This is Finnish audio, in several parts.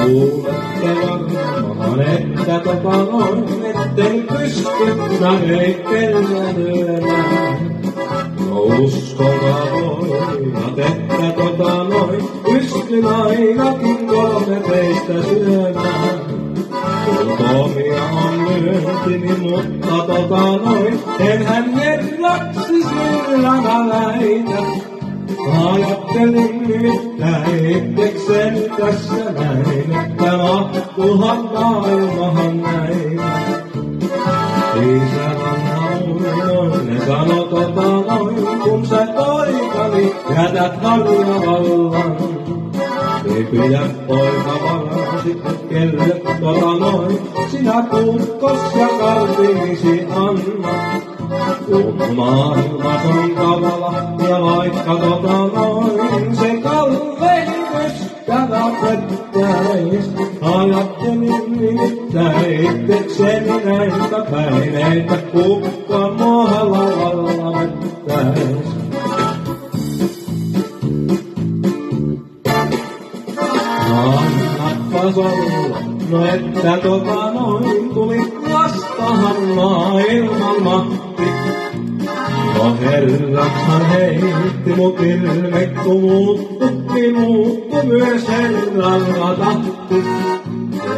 Kuulette varmaan, että etten pysty näreikellä lyömään. No uskokaa voivat, että pystyn ainakin 3 teistä syömään. Kultomia on lyöntini, mutta enhän herraksi sillä väitä. Ajattelin nimittäin itsekseni tässä näin, että mahtuuhan maailmahan näin. Isä vanha muinoinen sano kun sä poikani jätät harjavallan. Ei pidä poika varasi, kelle sinä puukkos ja kalpiisi anna. Kun maailmas on kavala ja vaikka se kallein ystävä pettäis. Ajattelin nimittäin itsekseni näitä päin, eikä kukaan mua lavalla vettäis. Annappas olla, no että tuli vastahan maailman mahti. No herrakshan heitti mut ilme, kun muuttu myös herralla tahti.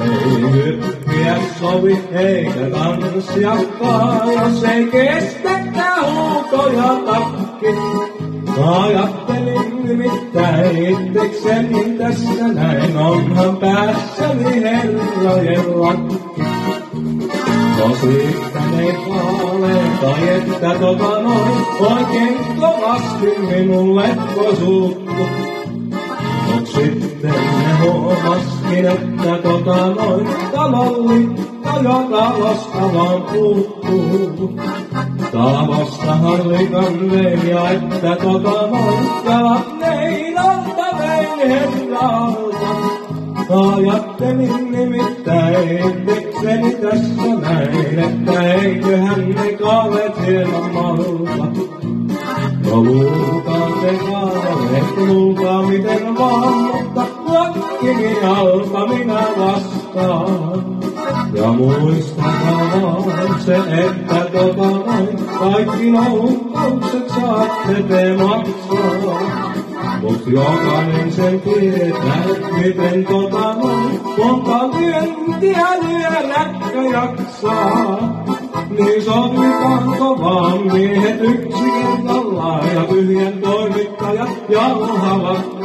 Ei hyppiä sovi eikä tanssiakaan, jos ei kestäkään huutoja takki. Ajattelin nimittäin itsekseni tässä näin, onhan päässäni herrojen lakki. No siitä ei vaaleta, että oikein kovasti minulle kosuuttu. Mut sitten ne huomaskin, että talollikka jo talosta vaan puuttuu. Talostahan likan vein ja että jalat neinalta vein herralta. Ajattelin nimittäin itsekseni tässä näin, että eiköhän ne kaalet hieman malta. No luulkaa te kaalet, luulkaa miten vaan, mutta lakkini alta minä vastaan. Ja muistakaa vaan se, että kaikki loukkaukset saatte te maksaa. Mut jokainen sen tietää, miten monta lyöntiä lyödäkkä jaksaa. Niin sovitaanko vaan miehet yksi kerrallaan ja tyhjän toimittajat jauhavat